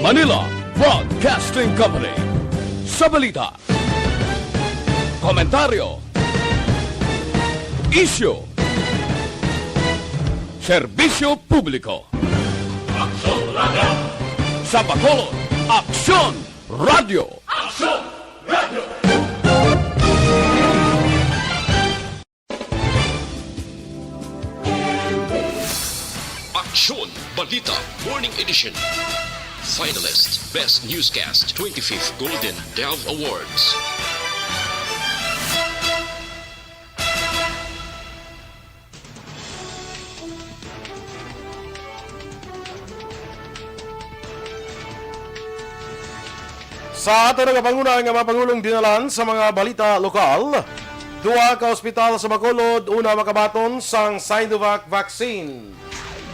Manila Broadcasting Company. Sa balita, komentaryo, isyu, serbisyo publiko. Aksyon Radio! Sa Bacolod, Aksyon Radio! Aksyon Radio! Aksyon Balita Morning Edition. Finalist Best Newscast 25th Golden Dove Awards. Sa ato nga panguna nga mapangulong dinalan sa mga balita lokal, duha ka ospital sa Bacolod una makabaton sang Sinovac vaccine.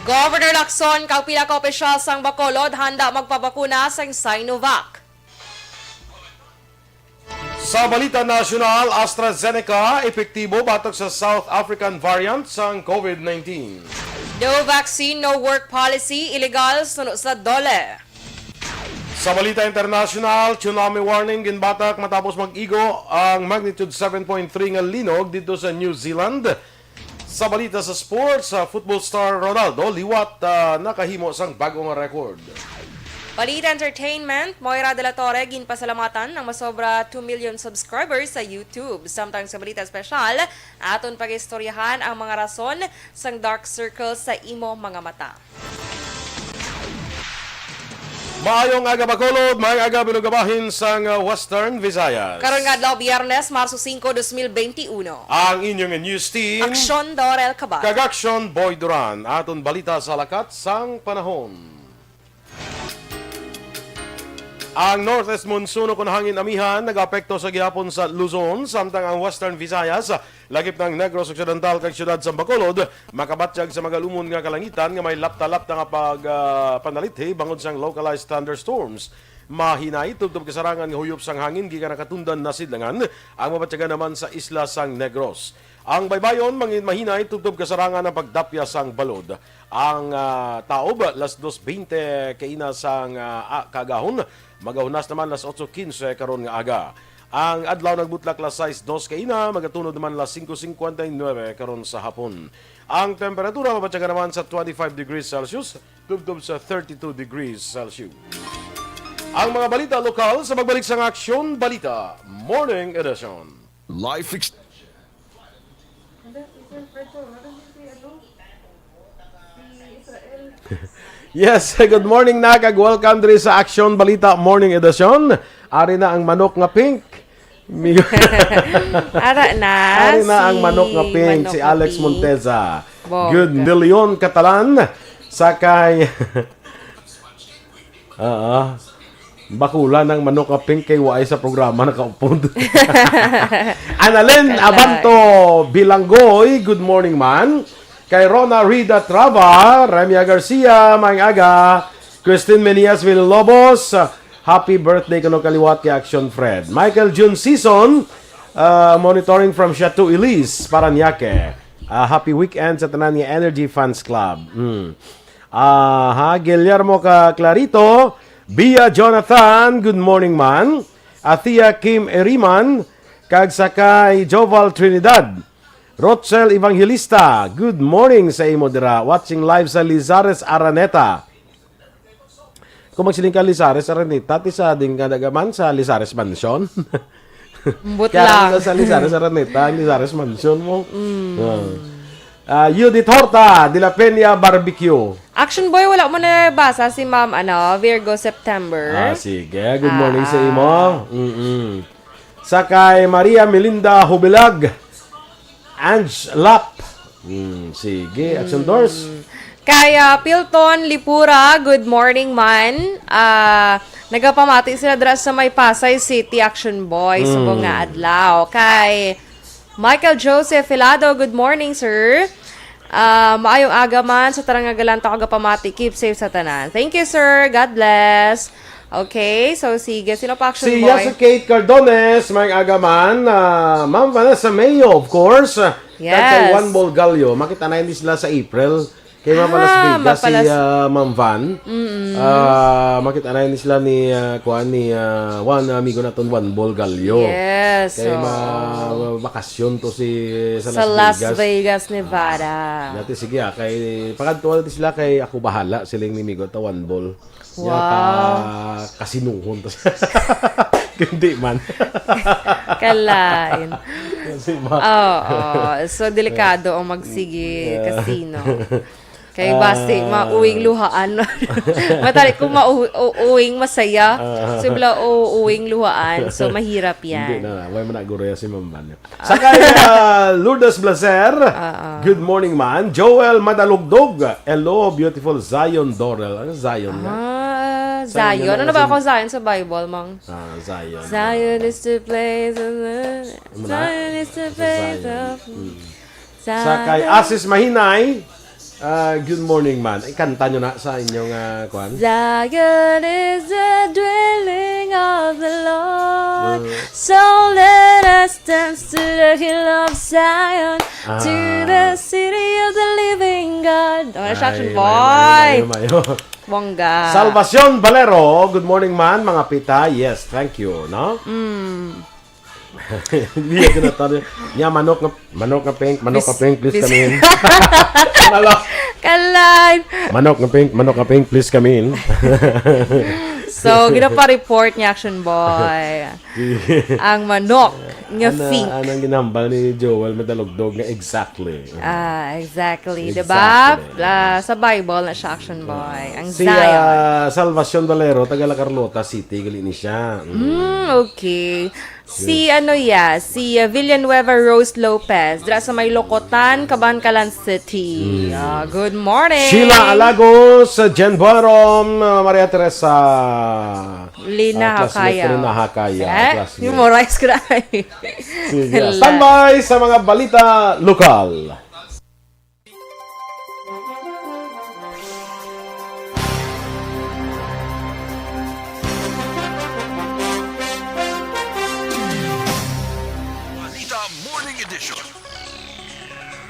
Governor Aksyon, kaupila ka opisyal sang Bacolod, handa magpabakuna sang Sinovac. Sa balita nasyonal, AstraZeneca epektibo batok sa South African variant sang COVID-19. No vaccine, no work policy, illegal sunod sa dole. Sa balita international, tsunami warning ginbatak matapos mag-igo ang magnitude 7.3 nga linog dito sa New Zealand. Sa balita sa sports, football star Ronaldo liwat nakahimo sang bagong record. Balita entertainment, Moira de la Torre ginpasalamatan ng masobra 2 million subscribers sa YouTube. Samtang sa balita espesyal, aton pag-istoryahan ang mga rason sang dark circles sa imo mga mata. Maayong aga Bacolod, maayong aga binugabahin sang Western Visayas. Karon nga adlaw Biyernes, Marso 5, 2021. Ang inyong news team, Aksyon Dorel Cabatu. Kag-Aksyon Boy Duran, aton balita sa lakat sang panahon. Ang northeast monsoon o kunahangin amihan nag-apekto sa gihapon sa Luzon, samtang ang Western Visayas, lagip ng Negros Occidental kag siyudad sa Bacolod, makabatsyag sa magalumon nga kalangitan nga may lapta-lapta nga pagpanalithi bangod sang localized thunderstorms. Mahinay tubtob kasarangan nga huyop sang hangin gikan nakatundan na sidlangan ang mabatyagan naman sa isla sang Negros. Ang baybayon mangin mahinay tubtob kasarangan ang pagdapya sang balod. Ang taob las 2:20 kaina sang kagahon, magahunas naman las 8:15 karon nga aga. Ang adlaw nagbutlak las 6:02 kaina, magatunod naman las 5:59 karon sa hapon. Ang temperatura mabatyagan naman sa 25 degrees Celsius, tubtob sa 32 degrees Celsius. Ang mga balita lokal sa magbalik sa Aksyon Balita Morning Edition. Yes, good morning na kag welcome diri sa Aksyon Balita Morning Edition. Ari na ang manok nga pink. Ara na. Ari na ang manok nga pink, si Alex Monteza. Good million Catalan sakay bakula ng manok nga pink kay waay sa programa nakaupod. Annalyn Abanto Bilanggoy, good morning man. Kay Rona Rida Trava, Ramia Garcia, maayong aga. Christine Menias Villalobos, happy birthday kano kaliwat kay Aksyon Fred. Michael June Season, monitoring from Chateau Elise, Paranaque. Happy weekend sa tanan nga Energy Fans Club. Guillermo Clarito, Bia Jonathan, good morning man. Athea Kim Eriman, kag sakay Joval Trinidad. Rochelle Evangelista, good morning sa imo dira. Watching live sa Lizares Araneta. Kung magsiling ka Lizares Araneta, tisa din ka nagaman sa Lizares Mansion. Kaya sa Lizares Araneta, ang Lizares Mansion mo. Judith Horta, De La Peña Barbecue. Action Boy, wala mo na basa si Ma'am Virgo September. Sige, good morning sa imo. Sakay Maria Melinda Hubilag, Ange Lap. Sige, Action Doors. Kaya Pilton Lipura, good morning man. Nagapamati sila dira sa May Pasay City, Action Boy, sa nga adlaw. Kay Michael Joseph Filado, good morning sir. Maayong aga man sa tarang agalanto kagapamati. Keep safe sa tanan. Thank you sir. God bless. Okay, so sige. Sino pa Action Boy? Si Kate Cardones, maayong aga man. Ma'am Vanessa Mayo, of course. Yes. Kay Juan Bolgallo, makita na hindi sila sa April. Kay Mapalas Vegas, Mapalas. si Ma'am Van. Makita na yun sila ni Juan amigo naton Juan Bolgalyo. Yes. Kay So, bakasyon to sa sa Las Vegas, Nevada. Dati sige kay pagkantuan natin sila kay ako bahala siling ni Migo ta Juan Bol. Wow. Kasinuhon to. Hindi man. Kalain. Kasi So, delikado ang magsige casino. Kay basti, mauwing luhaan. Matalik kung mauwing masaya. So, bila uuwing luhaan. So, mahirap Hindi yan. na. Why man naguraya si Ma'am Van. Sakay Lourdes Blaser. Good morning man. Joel Madalugdog. Hello, beautiful Zion Dorel. Ano Zion na? Zion. Ano ba ako Zion sa Bible, Mang? Zion. Zion is the place of Zion is the place of Sakay Asis Mahinay. Good morning man. Ikanta nyo na sa inyong kwan. Zion is the dwelling of the Lord. So let us dance to the hill of Zion, to the city of the living God. Action boy. Mayo. Bongga. Salvacion Valero. Good morning man, mga pita. Yes, thank you, no? Hindi ako natanong. Nya manok na pink, please come in. Kalay. Manok na pink, please come in. So, ginapa-report niya, Action Boy. Ang manok nga fink. Anong ginambal ni Joel Madalugdog nga exactly. Exactly. Diba? Sa Bible na siya, Action Boy. Ang Si Zion. Salvacion Valero, taga La Carlota City, gali ni siya. Okay. Si Villanueva Rose Lopez, dra sa may Locotan, Cabancalan City. Good morning. Sheila Alagos, Jen Borom, Maria Teresa. Lina Hakaya. Lina Hakaya. Classmate. Memorize ko na. Sige. Standby sa mga balita lokal.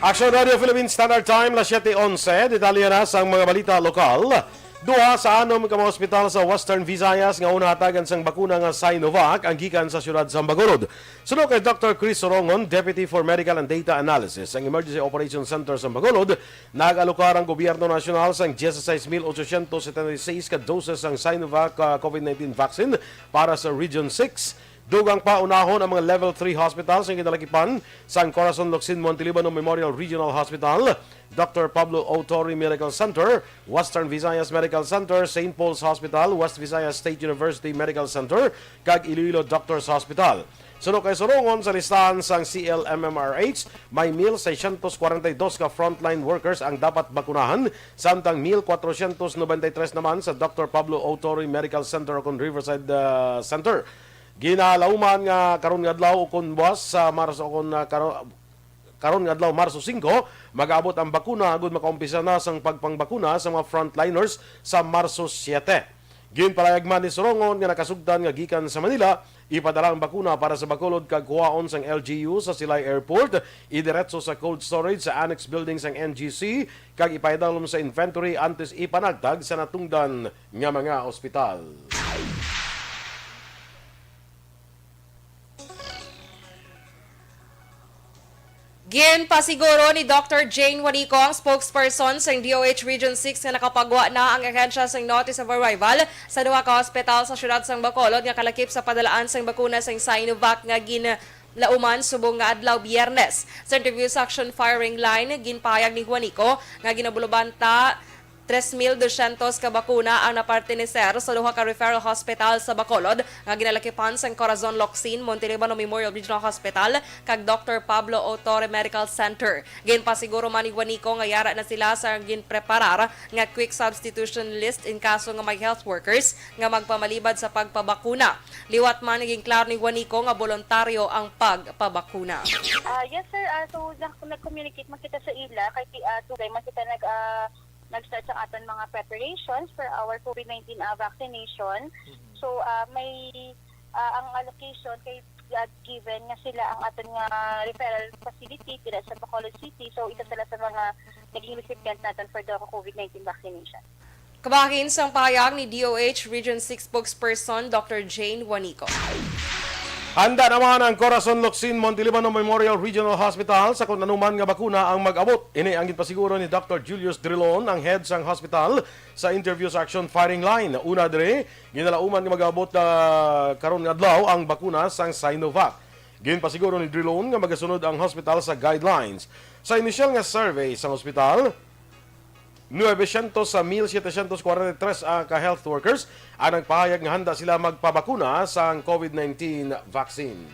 Aksyon Radio Philippines Standard Time, las 7:11. Detalye na sa mga balita lokal. Duha sa anom ka mga ospital sa Western Visayas nga una hatagan sang bakuna nga Sinovac ang gikan sa syudad sa Bacolod. Sunod kay Dr. Chris Sorongon, Deputy for Medical and Data Analysis ang Emergency Operations Center sa Bacolod, nag-alokar ang gobyerno nasyonal sang 16,876 ka doses ng Sinovac COVID-19 vaccine para sa Region 6. Dugang paunahon ang mga Level 3 hospitals ang kinalakipan sa Corazon Locsin Montelibano Memorial Regional Hospital, Dr. Pablo Autori Medical Center, Western Visayas Medical Center, St. Paul's Hospital, West Visayas State University Medical Center, kag Iloilo Doctors Hospital. Sunod kay Sorongon sa listahan sang CLMMRH, may 1,642 ka frontline workers ang dapat bakunahan, samtang 1,493 naman sa Dr. Pablo Autori Medical Center o Riverside Center. Ginalauman nga karon nga adlaw ukon buwas sa Marso karon nga adlaw Marso 5 mag-abot ang bakuna agud makaumpisa na sang pagpangbakuna sa mga frontliners sa Marso 7. Ginpalayagman ni Sorongon nga nakasugdan nga gikan sa Manila ipadala ang bakuna para sa Bacolod kag kuhaon sang LGU sa Silay Airport, idiretso sa cold storage sa annex building sang NGC kag ipaidalom sa inventory antes ipanagtag sa natungdan nga mga ospital. Ginpasiguro ni Dr. Jane Juanico, ang spokesperson sa DOH Region 6 na nakapagwa na ang ahensya sa Notice of Arrival sa duha ka hospital sa syudad sang Bacolod nga kalakip sa padalaan sang bakuna sang Sinovac nga ginlauman subong nga adlaw Biyernes. Sa interview sa Action Firing Line, ginpahayag ni Juanico nga ginabulobanta 3,200 ka bakuna ang naparte ni Sir sa duha ka referral hospital sa Bacolod nga ginalakipan sa Corazon Locsin Montelibano Memorial Regional Hospital kag Dr. Pablo Autori Medical Center. Ginpasiguro man ni Juanico nga yara na sila sa ginpreparar nga quick substitution list in kaso nga may health workers nga magpamalibad sa pagpabakuna. Liwat man naging klaro ni Juanico nga voluntaryo ang pagpabakuna. Yes sir, so nag-communicate makita sa ila kay today makita nag-start sa aton mga preparations for our COVID-19 vaccination. So may ang allocation kay given nga sila ang aton nga referral facility dira sa Bacolod City. So isa sila sa mga naging recipient natin for the COVID-19 vaccination. Kabahin sang pahayag ni DOH Region 6 spokesperson Dr. Jane Juanico. Handa naman ang Corazon Locsin Montelibano Memorial Regional Hospital sa kung anuman nga bakuna ang mag-abot. Ini ang ginpasiguro ni Dr. Julius Drilon, ang head sang hospital, sa interview sa Aksyon firing line. Una dire, ginalauman nga mag-abot karon nga adlaw ang bakuna sang Sinovac. Ginpasiguro ni Drilon nga magasunod ang hospital sa guidelines. Sa initial nga survey sa hospital, 900 sa 1,743 ka-health workers ang nagpahayag nga handa sila magpabakuna sa COVID-19 vaccine.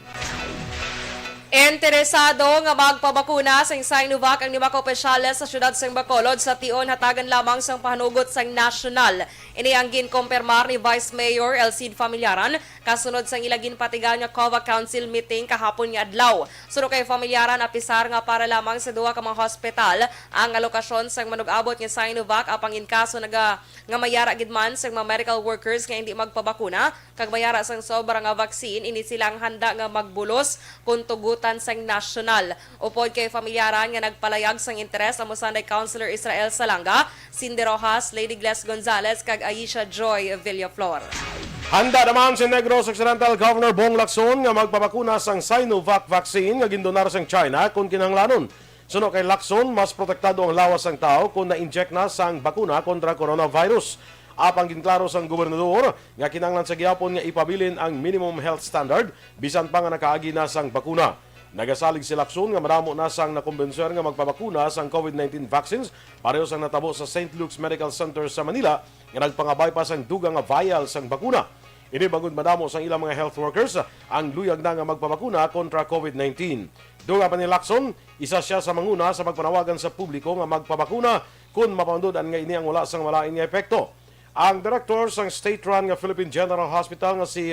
Interesado nga magpabakuna sa Sinovac ang 5 opisyales sa syudad sang Bacolod sa tion hatagan lamang sang pahanugot sang national. Ini ang ginkompirmar ni Vice Mayor Elcid Familiaran kasunod sang ilagin patigan nga COVA Council meeting kahapon nga adlaw. Suno kay Familiaran apisar nga para lamang sa duha ka mga hospital ang alokasyon sang manug-abot nga Sinovac apang in kaso nga mayara gid man sang mga medical workers nga hindi magpabakuna kag mayara sang sobra nga vaccine ini silang handa nga magbulos kung tugutan sang national. Upod kay Familiaran nga nagpalayag sang interes ang Musanday Councilor Israel Salanga, Cindy Rojas, Lady Gles Gonzalez kag Aisha Joy Villaflor. Handa naman si Negros Occidental Governor Bong Lacson nga magpabakuna sang Sinovac vaccine nga gindonar sang China kung kinahanglanon. Suno kay Lacson, mas protektado ang lawas sang tao kung na-inject na sang bakuna kontra coronavirus. Apang ginklaro sang gobernador nga kinahanglan sa gihapon nga ipabilin ang minimum health standard bisan pa nga nakaagi na sang bakuna. Nagasalig si Lacson nga maramo na sang nakumbensyon nga magpabakuna sang COVID-19 vaccines pareho sang natabo sa St. Luke's Medical Center sa Manila nga nagpangabay pa sang dugang nga vial sang bakuna. Ini bangod madamo sang ilang mga health workers ang luyag na nga magpabakuna kontra COVID-19. Duga pa ni Lacson, isa siya sa manguna sa pagpanawagan sa publiko nga magpabakuna kung mapandudan nga ini ang wala sang malain nga epekto. Ang director sang state-run nga Philippine General Hospital nga si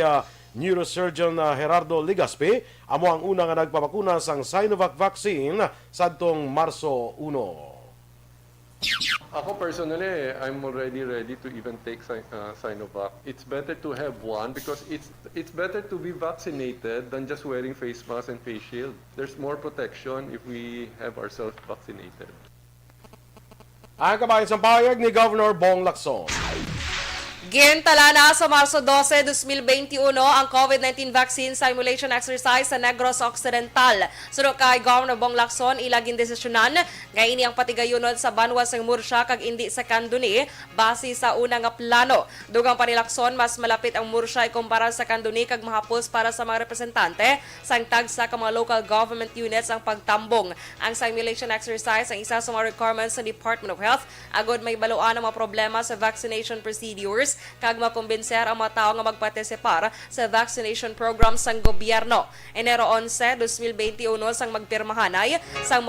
neurosurgeon Gerardo Ligaspe amo ang una nga nagpabakuna sang Sinovac vaccine sadtong Marso 1. Ako personally, I'm already ready to even take Sinovac. It's better to have one because it's better to be vaccinated than just wearing face mask and face shield. There's more protection if we have ourselves vaccinated. Ang kabayan sa pahayag ni Governor Bong Lacson. Gintala na sa Marso 12, 2021 ang COVID-19 vaccine simulation exercise sa Negros Occidental. Suno kay Governor Bong Lacson, ilagin desisyonan nga ini ang patigayunon sa banwa sang Murcia kag indi sa Candoni base sa una nga plano. Dugang pa ni Lacson, mas malapit ang Murcia ikumpara sa Candoni kag mahapos para sa mga representante sang tagsa ka mga local government units ang pagtambong. Ang simulation exercise ang isa sa mga requirements sa Department of Health agod may baluan ang mga problema sa vaccination procedures kag makumbinser ang mga tao nga magpartisipar sa vaccination program sang gobyerno. Enero 11, 2021 sang magpirmahanay sang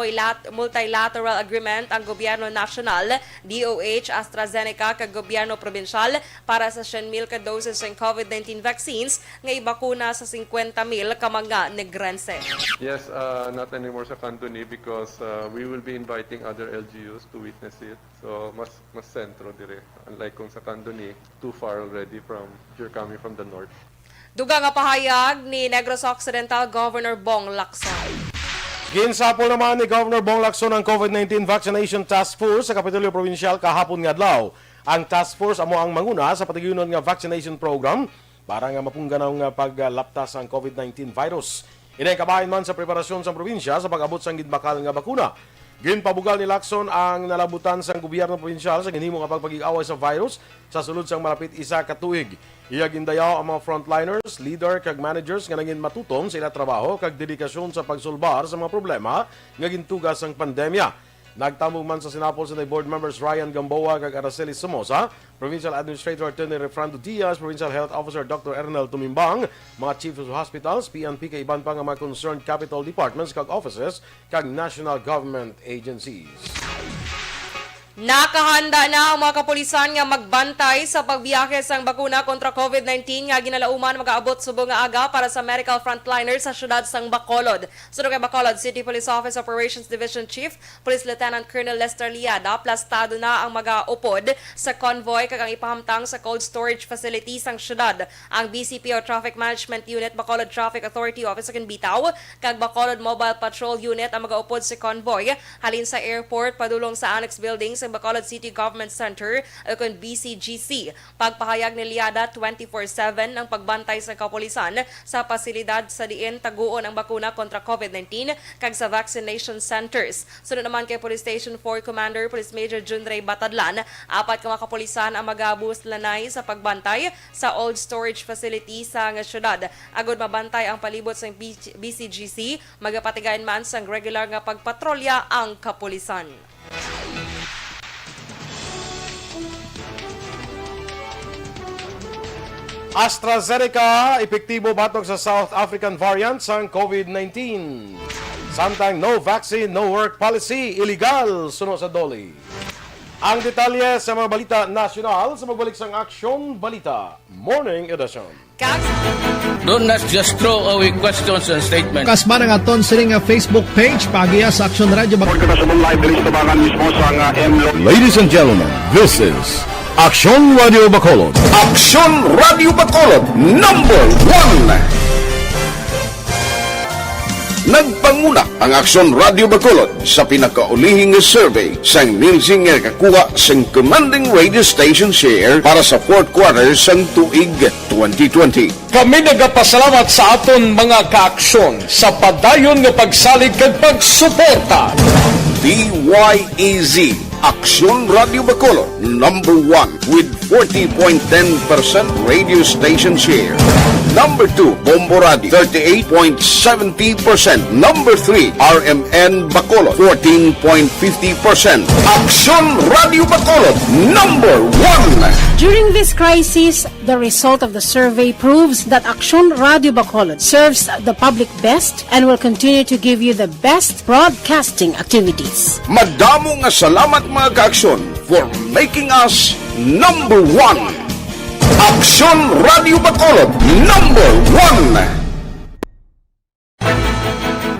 multilateral agreement ang gobyerno national, DOH, AstraZeneca kag gobyerno probinsyal para sa 100,000 ka doses ng COVID-19 vaccines nga ibakuna sa 50,000 ka mga negrense. Yes, not anymore sa Cantoni because we will be inviting other LGUs to witness it. So mas sentro dire. Unlike kung sa Cantoni, too far already from you're coming from the north. Duga nga pahayag ni Negros Occidental Governor Bong Lacson. Ginsapol naman ni Governor Bong Lacson ang COVID-19 Vaccination Task Force sa Kapitolyo Provincial kahapon nga adlaw. Ang task force amo ang manguna sa patigyunon nga vaccination program para nga mapungganaw nga paglaptas ang COVID-19 virus. Inay kabahin man sa preparasyon sa probinsya sa pag-abot sang gidbakal nga bakuna. Ginpabugal ni Lacson ang nalabutan sang gobyerno probinsyal sa ginhimo nga pagpag-away sa virus sa sulod sang malapit isa ka tuig. Iya gindayaw ang mga frontliners, leader kag managers nga naging matutong sa ila trabaho kag dedikasyon sa pagsulbar sa mga problema nga gintugas sang pandemya. Nagtambong man sa sinapol sa board members Ryan Gamboa kag Araceli Somoza, Provincial Administrator Attorney Refrando Diaz, Provincial Health Officer Dr. Ernel Tumimbang, mga chiefs of hospitals, PNP kay iban pa nga mga concerned capital departments kag offices kag national government agencies. Nakahanda na ang mga kapulisan nga magbantay sa pagbiyahe sang bakuna kontra COVID-19 nga ginalauman mag-aabot subong nga aga para sa medical frontliners sa syudad sang Bacolod. Sunod kay Bacolod City Police Office Operations Division Chief Police Lieutenant Colonel Lester Liada, plastado na ang mag-aupod sa convoy kag ang ipahamtang sa cold storage facility sang syudad. Ang BCP o Traffic Management Unit, Bacolod Traffic Authority Office sa Bitaw kag Bacolod Mobile Patrol Unit ang mag-aupod sa convoy halin sa airport padulong sa annex building sa Bacolod City Government Center o kung BCGC. Pagpahayag ni Liada, 24/7 ang pagbantay sa kapulisan sa pasilidad sa diin taguon ang bakuna kontra COVID-19 kag sa vaccination centers. Sunod naman kay Police Station 4 Commander Police Major Junray Batadlan, 4 ka mga kapulisan ang mag-abus lanay sa pagbantay sa old storage facility sa nga syudad. Agod mabantay ang palibot sa BCGC, magapatigayan man sang regular nga pagpatrolya ang kapulisan. AstraZeneca, epektibo batok sa South African variant sang COVID-19. Samtang no vaccine, no work policy, illegal, suno sa Doli. Ang detalye sa mga balita nasyonal sa magbalik sang Aksyon Balita Morning Edition. Don't just throw away questions and statements. Kasma ng aton sining Facebook page pagiya sa Aksyon Radio. Ladies and gentlemen, this is Aksyon Radio Bacolod. Aksyon Radio Bacolod #1. Nagpanguna ang Aksyon Radio Bacolod sa pinakaulihing survey sang Nilsing nga kakuha sang commanding radio station share para sa fourth quarter sang tuig 2020. Kami nagapasalamat sa aton mga kaaksyon sa padayon nga pagsalig kag pagsuporta. DYEZ Aksyon Radio Bacolod #1 with 40.10% radio station share. #2 Bombo Radio 38.70%. #3 RMN Bacolod 14.50%. Aksyon Radio Bacolod #1. During this crisis, the result of the survey proves that Aksyon Radio Bacolod serves the public best and will continue to give you the best broadcasting activities. Madamo nga salamat mga kaaksyon for making us #1. Aksyon Radio Bacolod #1.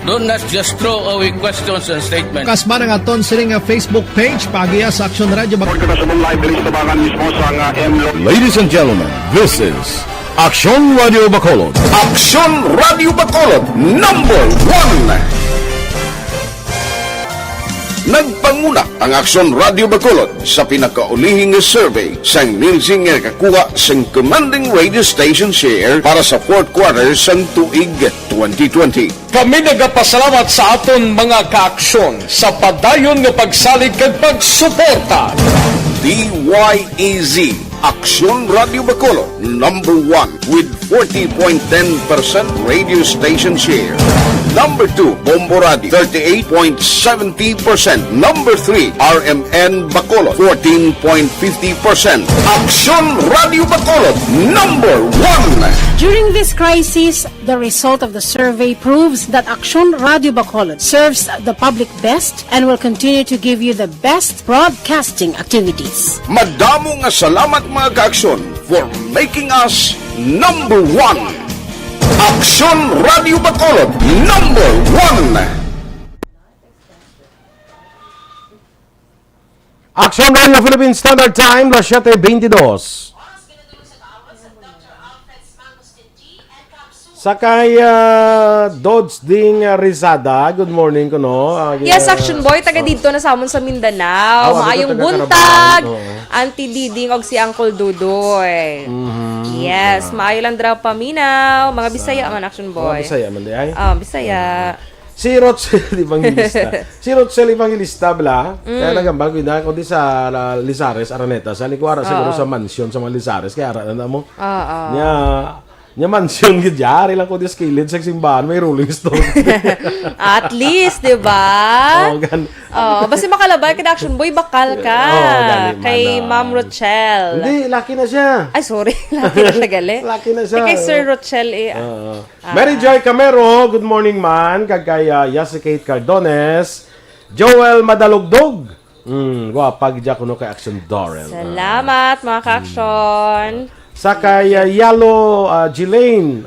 Don't just throw away questions and statements. Kasma ng aton sining Facebook page pagiya sa Aksyon Radio. Ladies and gentlemen, this is Aksyon Radio Bacolod. Aksyon Radio Bacolod #1. Nagpanguna ang Aksyon Radio Bacolod sa pinakaulihing survey sang Nilsing nga kakuha sang commanding radio station share para sa fourth quarter sang tuig 2020. Kami nagapasalamat sa aton mga kaaksyon sa padayon nga pagsalig kag pagsuporta. DYEZ Aksyon Radio Bacolod #1 with 40.10% radio station share. #2 Bombo Radio 38.70%. #3 RMN Bacolod 14.50%. Aksyon Radio Bacolod #1. During this crisis, the result of the survey proves that Aksyon Radio Bacolod serves the public best and will continue to give you the best broadcasting activities. Madamo nga salamat mga kaaksyon for making us #1. Aksyon Radio Bacolod #1. Aksyon Radio Philippine Standard Time, 7:22. Sakay Dodge Ding Rizada. Good morning ko no. Yes, Action Boy, taga dito na sa amon sa Mindanao. Maayong buntag. Auntie Diding og si Uncle Dudoy. Yes, maayo lang draw paminaw. Mga Bisaya man, Action Boy. Bisaya man di ay. Bisaya. Si Rochelle Evangelista. Si Rochelle Evangelista bla. Kaya nagambag na kundi sa Lizares, Araneta. Sa likuara siguro sa mansion sa mga Lizares. Kaya arana mo. Nya mansion gid yari lang ko dis kilid sa simbahan may rolling stone. At least, 'di ba? Basta makalabay kay Action Boy bakal ka kay Ma'am Rochelle. Hindi, laki na siya. Ay, sorry. Laki na siya gali. Laki na siya. Kay Sir Rochelle Mary Joy Camero, good morning man. Kag kay Yasikate Cardones, Joel Madalugdog. Gwapag dyan kuno kay Aksyon Dorel. Salamat, mga ka-aksyon. Sa kay Yalo Jelaine.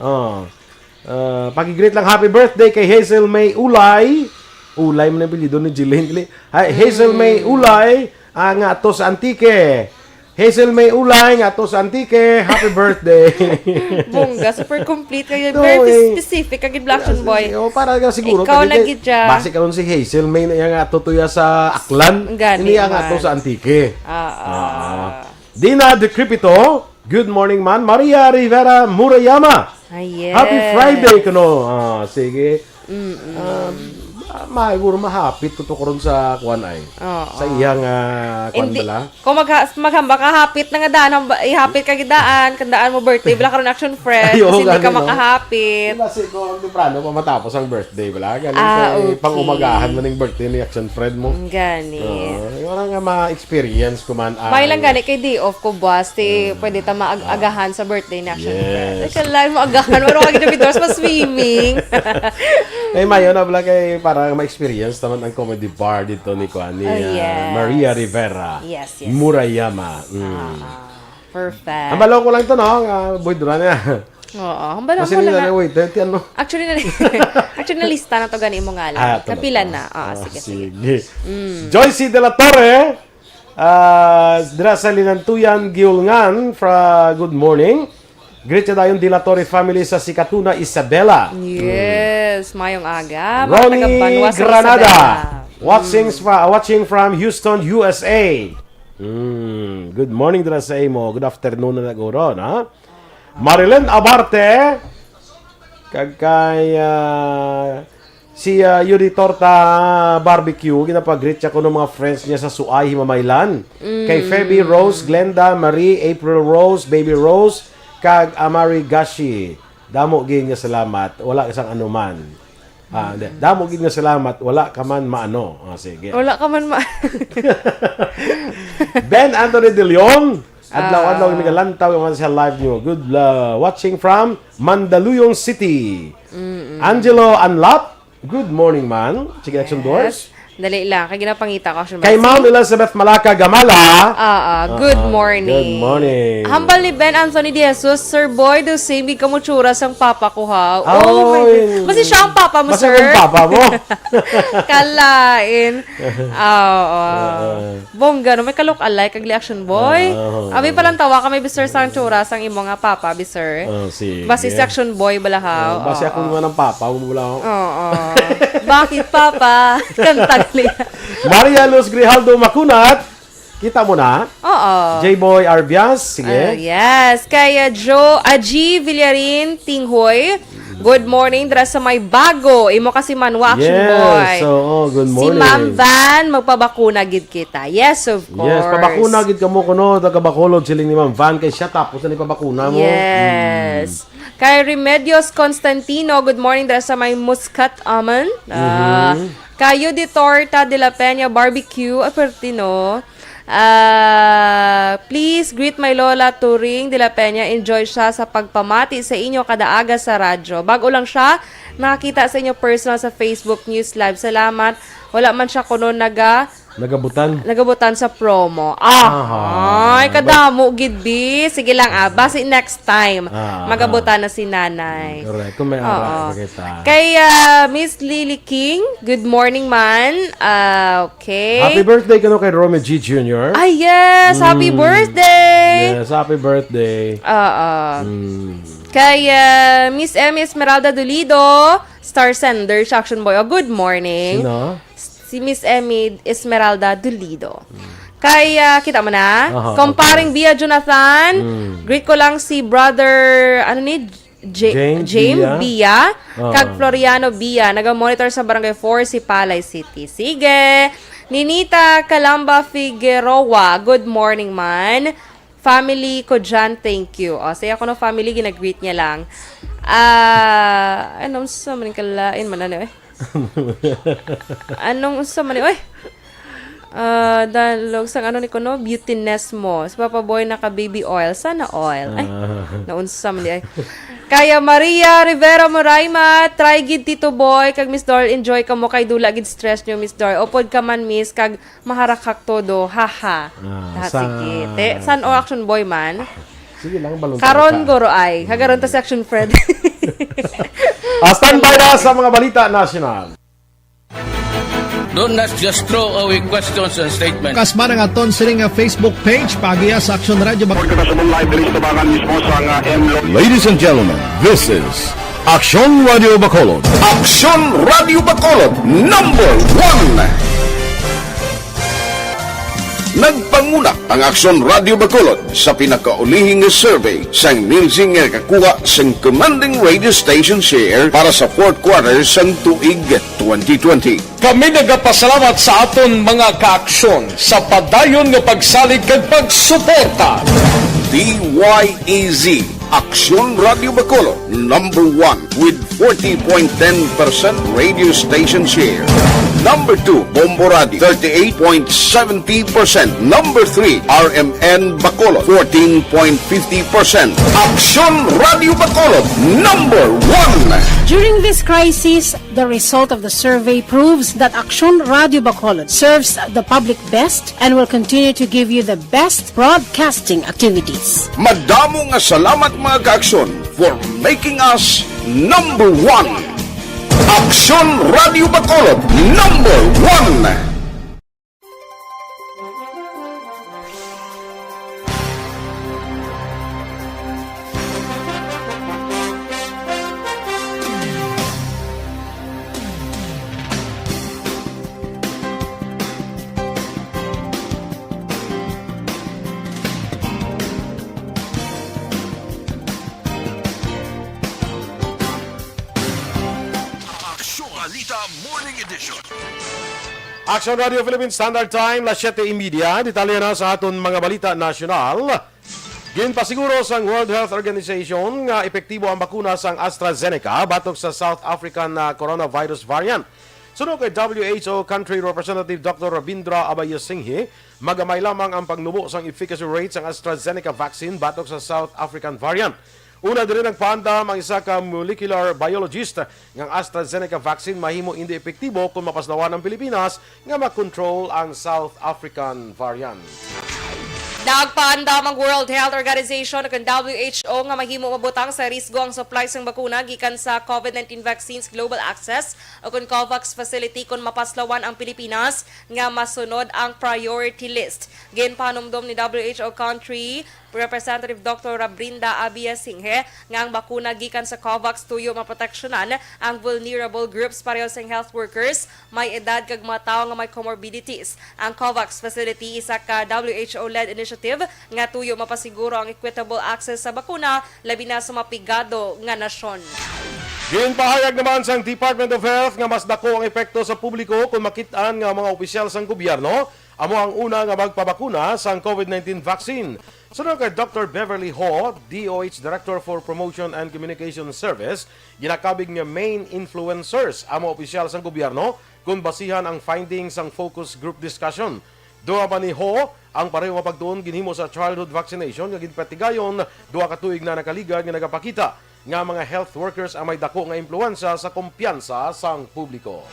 Pag-greet lang happy birthday kay Hazel May Ulay. Ulay mo na bilido ni Jelaine. Hazel May Ulay nga to sa Antique. Hazel May Ulay nga to sa Antique. Happy birthday. Bongga, super complete kayo. Very specific kagid Action Boy. Para ka siguro. Ikaw lagi dyan. Basi ka si Hazel May na nga tutuya sa Aklan. Hindi nga to sa Antique. Dina Decrepito. Good morning man. Maria Rivera Murayama. Yes. Happy Friday kuno. Sige. Siguro mahapit to karon sa kuan ay. Sa iyang kuan bala. Kung maghamba ka hapit na nga daan, ihapit ka gidaan, kandaan mo birthday bala karon Action Friend, kasi hindi ka makahapit. Kasi kung temprano pa matapos ang birthday bala, galing kay pang-umagahan man ang birthday ni Action Friend mo. Gani. Wala nga ma-experience ko man. May lang gani kay day off ko boss, pwede ta maagahan sa birthday ni Action Friend. Kailan mo agahan, wala ka gid pa swimming. Mayo na bala kay para ma-experience naman ang comedy bar dito ni Maria Rivera. Yes. Murayama. Perfect. Hambalaw ko lang ito, no? Boy Duran niya. Oo, hambalaw mo lang. Actually, nalista na to gani mo nga lang. Kapilan na. Sige. Joyce de la Torre, dira sa Linantuyan, Giulngan, good morning. Greet siya dayon de la Torre family sa Sikatuna, Isabela. Yes, mayong aga. Ronnie Granada, watching from Houston, USA. Good morning dira sa imo. Good afternoon na naguro, ha? Marilyn Abarte, kay si Yuri Torta Barbecue, ginapag-greet siya ko ng mga friends niya sa Suay, Himamaylan. Kay Feby Rose, Glenda, Marie, April Rose, Baby Rose, kag Amari Gashi. Damo gid nga salamat, wala isang anuman. Damo gid nga salamat, wala ka man maano. Sige. Wala ka man Ben Anthony De Leon, adlaw mi galantaw man sa live nyo. Good watching from Mandaluyong City. Angelo Anlap, good morning man. Sige, Action Doors. Dali lang, kay ginapangita ko. Kay Ma'am Elizabeth Malaka Gamala. Good morning. Good morning. Hambal ni Ben Anthony De Jesus, Sir Boy, the same big kamutsura sang papa ko ha. My God. Kasi siya ang papa mo, sir. Basta ang papa mo. Kalain. Bongga, no? May kalok-alay, kagli Action Boy. Abi palang tawa ka, may bisir sang tsura sang imo nga papa, bisir. Basi si Action Boy balahaw. Basi ako nga ng papa mo balahaw. Bakit papa? Kanta Maria Luz Grijaldo Makunat, kita mo na? J-Boy Arbias, sige. Yes, kay Aji Villarin Tinghoy. Good morning, dira sa may bago. Imo kasi manwa Action Boy. Good morning. Si Ma'am Van, magpabakuna gid kita. Yes, of course. Yes, pabakuna gid kamo kuno, taga Bacolod siling ni Ma'am Van kay siya tapos na ipabakuna mo. Yes. Kay Remedios Constantino, good morning, dira sa may Muscat Almond. Kayo di Torta de la Peña Barbecue, Apertino. Please greet my Lola Turing de la Peña. Enjoy siya sa pagpamati sa inyo kadaaga sa radyo. Bago lang siya, nakakita sa inyo personal sa Facebook News Live. Salamat. Wala man siya kuno nagabutan sa promo. Ay, kadamo gidbi. Sige lang basi next time. Magabutan na si nanay. Correct. Kung may ara kita. Kay Miss Lily King, good morning man. Okay. Happy birthday kano kay Romeo G. Jr. Yes, happy birthday. Yes, happy birthday. Kay Miss Emmy Esmeralda Dolido, Star Sender, Action Boy. Good morning. Sino? Si Miss Emmy Esmeralda Dolido. Kay, kita mo na? Comparing Bia Jonathan. Greet ko lang si brother, James Bia. Kag Floriano Bia. Naga-monitor sa Barangay 4, si Palay City. Sige. Ninita Calamba Figueroa. Good morning man. Family ko dyan, thank you. Saya ko no family, ginag-greet niya lang. Anong sa maning kalain man Anong sa mani? Dalog sang ni kuno beautiness mo. Si Papa Boy naka baby oil. Sana oil. Naunsa man di ay. Kaya Maria Rivera Moraima, try gid Tito Boy, kag Miss Dorel, enjoy ka mo kay dula gid stress nyo, Miss Dorel. Upod ka man, Miss, kag maharakak todo, haha. Sige. San o Action Boy man? Sige lang, balon. Karon goro ay, kagaron ta si Action Fred. Standby na sa mga balita national. Do not just throw away questions and statements. Kasma nga aton siling nga Facebook page pagiya sa Aksyon Radio Bacolod. Ladies and gentlemen, this is Aksyon Radio Bacolod. Aksyon Radio Bacolod number 1. Nagpanguna ang Aksyon Radio Bacolod sa pinakaulihing survey sa nilsing nga kakuha sa commanding radio station share para sa fourth quarter sa tuig 2020. Kami nagapasalamat sa aton mga kaaksyon sa padayon nga pagsalig kag pagsuporta. DYEZ Aksyon Radio Bacolod number 1 with 40.10% radio station share. Number 2, Bombo Radio, 38.70%. Number 3, RMN Bacolod, 14.50%. Aksyon Radio Bacolod, number 1. During this crisis, the result of the survey proves that Aksyon Radio Bacolod serves the public best and will continue to give you the best broadcasting activities. Madamo nga salamat mga kaaksyon for making us number 1. Aksyon Radio Bacolod number 1. Action Radio Philippines Standard Time, las 7:30. Detalye na sa aton mga balita nasyonal. Ginpasiguro sa World Health Organization nga epektibo ang bakuna sa AstraZeneca batok sa South African coronavirus variant. Sunod kay WHO Country Representative Dr. Rabindra Abayasinghe, magamay lamang ang pagnubo sa efficacy rate sa AstraZeneca vaccine batok sa South African variant. Una din nagpaandam ang isa ka molecular biologist ng AstraZeneca vaccine mahimo hindi epektibo kung mapaslawan ng Pilipinas nga makontrol ang South African variant. Nagpaandam ang World Health Organization ug WHO nga mahimo mabutang sa risgo ang supply sang bakuna gikan sa COVID-19 vaccines global access o kung COVAX facility kung mapaslawan ang Pilipinas nga masunod ang priority list. Ginpanumdom ni WHO country Representative Dr. Rabrinda Abiasinghe nga ang bakuna gikan sa COVAX tuyo maproteksyonan ang vulnerable groups pareho sa health workers, may edad kag mga tawo nga may comorbidities. Ang COVAX facility isa ka WHO-led initiative nga tuyo mapasiguro ang equitable access sa bakuna labi na sa mapigado nga nasyon. Ginpahayag naman sa Department of Health nga mas dako ang epekto sa publiko kung makitaan nga mga opisyal sang gobyerno amo ang una nga magpabakuna sa COVID-19 vaccine. Sunod kay Dr. Beverly Ho, DOH Director for Promotion and Communication Service, ginakabig nga main influencers amo opisyal sang gobyerno kung basihan ang findings sang focus group discussion. Duha pa ni Ho ang pareho nga pagtuon ginhimo sa childhood vaccination nga ginpatigayon duha ka tuig na nakaligad nga nagapakita nga mga health workers ang may dako nga impluwensya sa kumpiyansa sang publiko.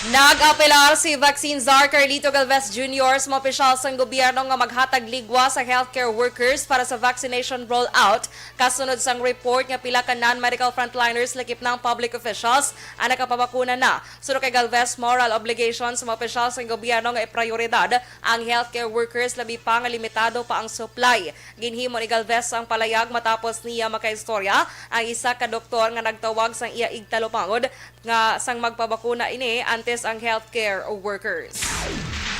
Nag-apelar si Vaccine Czar Carlito Galvez Jr. sa mga opisyal sang gobyerno nga maghatag ligwa sa healthcare workers para sa vaccination rollout. Kasunod sang report nga pila ka non-medical frontliners lakip ng public officials ang nakapabakuna na. Sunod kay Galvez, moral obligation sa mga opisyal sang gobyerno nga iprioridad ang healthcare workers labi pa nga limitado pa ang supply. Ginhimo ni Galvez ang palayag matapos niya makaistorya ang isa ka doktor nga nagtawag sang iya igtalopangod nga sang magpabakuna ini antes ang healthcare workers.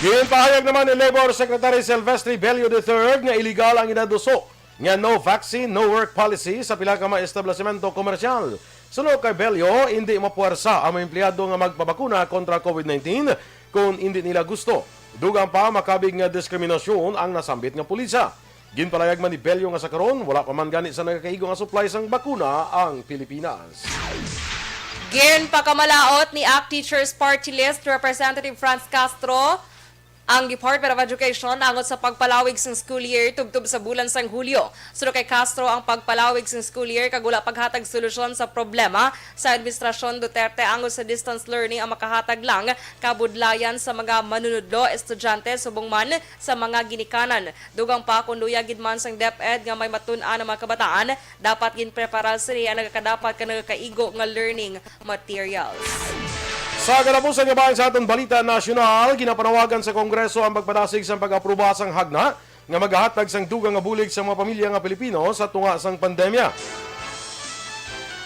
Ginpahayag naman ni Labor Secretary Silvestre Bello III nga iligal ang inaduso nga no vaccine, no work policy sa pila ka mga establishmento komersyal. Sunod kay Bello, hindi mapuwersa ang mga empleyado nga magpabakuna kontra COVID-19 kung hindi nila gusto. Dugang pa makabig nga diskriminasyon ang nasambit nga pulisa. Ginpalayag man ni Bello nga sa karon, wala pa man gani sa nagakaigo nga supply sang bakuna ang Pilipinas. Ginpakamalaot ni ACT Teachers Party List Representative Franz Castro Ang Department of Education angot sa pagpalawig sa school year tubtub sa bulan sang Hulyo. Suno kay Castro ang pagpalawig sa school year kagula paghatag solusyon sa problema sa administrasyon Duterte angot sa distance learning ang makahatag lang kabudlayan sa mga manunudlo, estudyante subong man sa mga ginikanan. Dugang pa kung luya gid man sang DepEd nga may matun-an ang mga kabataan, dapat ginpreparar sila ang nagakadapat ka nagakaigo nga learning materials. Sa kalapusan nga bayan sa atong balita nasyonal, ginapanawagan sa Kongreso ang pagpadasig sa pag-aproba sang hagna nga maghahatag sang dugang nga bulig sa mga pamilya nga Pilipino sa tunga sang pandemya.